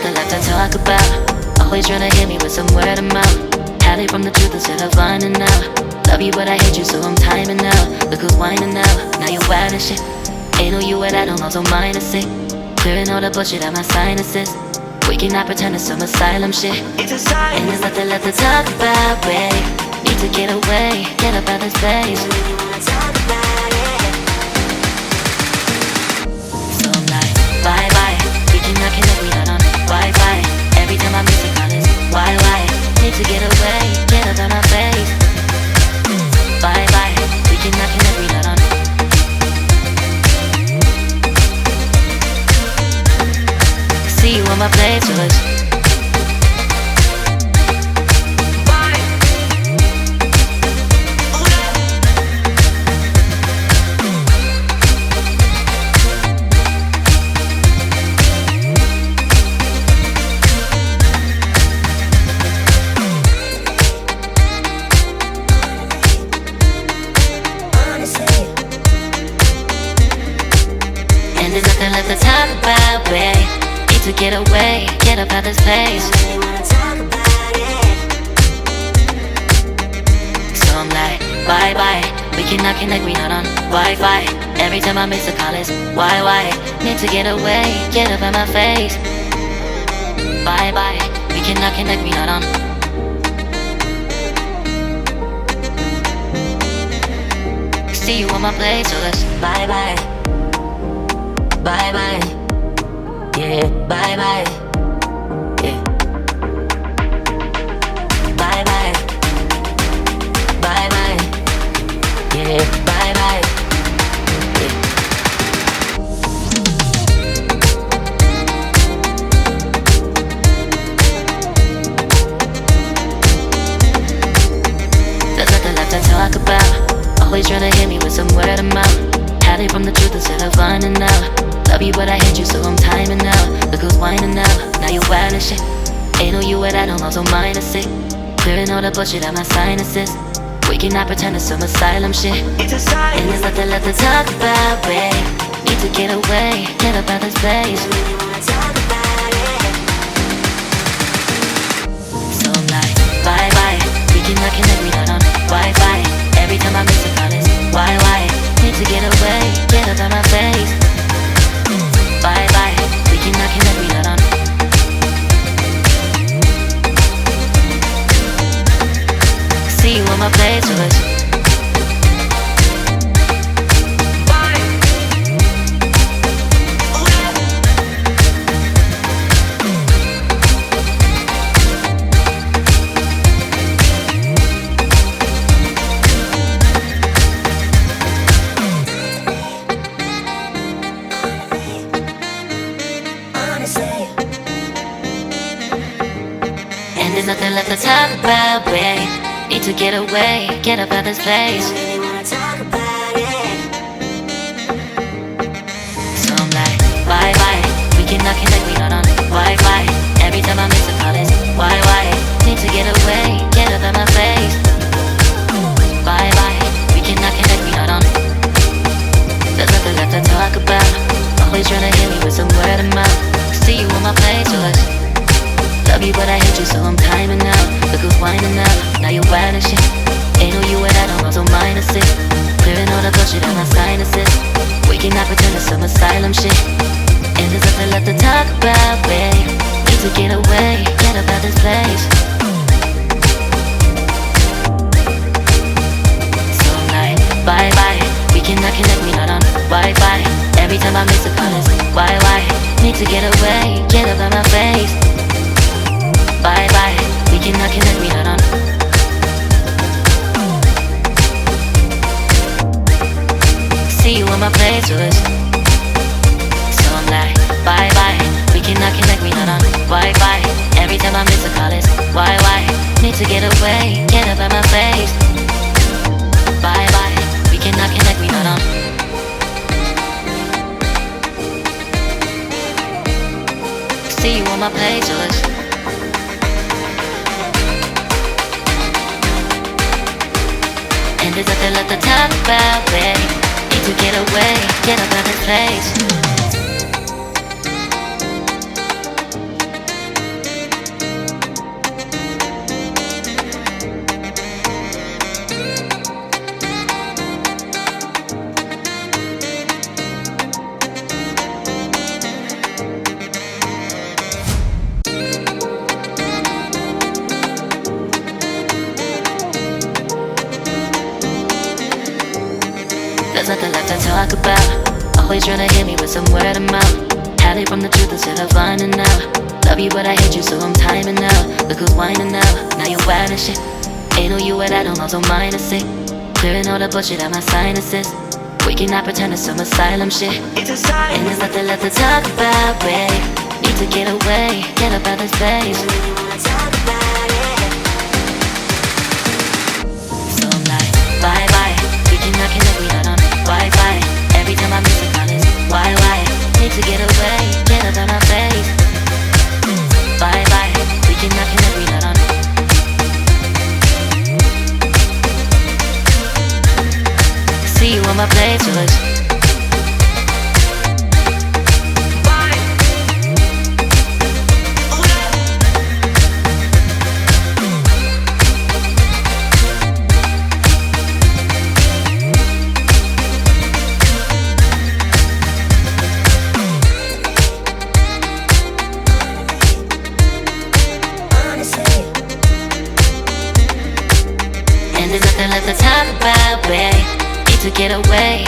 nothing left to talk about. Always trying to hit me with some word of mouth. Hide it from the truth instead of finding out. Love you but I hate you so I'm timing out. Look who's whining now, now you wild and shit. Ain't no you and I don't know, so mine is sick. Clearing all the bullshit out my sinuses. We cannot pretend it's some asylum shit. It's a sign. And there's nothing left to talk about, babe. Need to get away, get up out this place. So I'm like, bye bye. We cannot connect, we not on Wi-Fi. Every time I miss a call it's why? Need to get away, get up out my face. Bye bye. We cannot connect, we not on. See you on my playlist. And there's nothing left to talk about, babe. Need to get away, get up out this place. So I'm like, bye bye. We cannot connect, we not on Wi-Fi. Every time I miss a call it's why? Need to get away, get up out my face. Bye bye. We cannot connect, we not on. See you on my place, so let's bye bye. Bye bye. Yeah, bye bye. Yeah. Bye bye. Bye bye. Yeah, bye bye. Yeah. There's nothing left to talk about. Always trying to hit me with some word of mouth. Hide it from the truth instead of finding out. Love you but I hate you so I'm timing out. Look who's whining now, now you wild and shit. Ain't no you and I don't know, so mine is sick. Clearing all the bullshit out my sinuses. We cannot pretend it's some asylum shit. It's a sign. And there's nothing left to talk about, babe. Need to get away, get up out this place. So I'm like, bye bye. We cannot connect, we not on Wi-Fi. Every time I miss a call it's why? Need to get away, get up out my face. Bye bye, we cannot connect, we not on. See you on my playlist. And there's nothing left to talk about, babe. Need to get away, get up out this place. So I'm like, bye bye. We cannot connect, we not on Wi-Fi. Every time I miss a call it's why? Need to get away, get up out my face. Bye bye. We cannot connect, we not on. There's nothing left to talk about. Always trying to hit me with some word of mouth. See you on my playlist. Love you but I hate you so I'm timing out. Look who's whining now, now you wild and shit. Ain't no you and I don't know, so mine is sick. Clearing all the bullshit out my sinuses. We cannot pretend it's some asylum shit. And there's nothing left to talk about, babe. Need to get away, get up out this place. So I'm like, bye bye. We cannot connect, we not on Wi-Fi. Every time I miss a call it's why? Need to get away, get up out my face. Bye bye, we cannot connect, we not on. See you on my playlist. So I'm like, bye bye. We cannot connect, we not on Wi-Fi. Every time I miss a call it's why? Need to get away, get up out my face. Bye bye, we cannot connect, we not on. See you on my playlist. And there's nothing left to talk about, babe. Need to get away, get up out this place. there's nothing left to talk about. Always trying to hit me with some word of mouth. Hide from the truth instead of finding out. Love you but I hate you so I'm timing out. Look who's whining now, now you wild and shit. Ain't no you at I don't also minus it. Clearing all the bullshit out my sinuses. We cannot pretend it's some asylum shit. It's a sign. And there's nothing left to talk about, babe. Need to get away, get up out of space. So when you wanna talk about it, so I'm like, bye bye. We cannot connect, we not on Wi-Fi. Every time I miss a call it's why? Need to get away, get up out of face. Bye bye. We cannot connect, we not on. See you on my playlist. And there's nothing left to talk about, babe. Need to get away,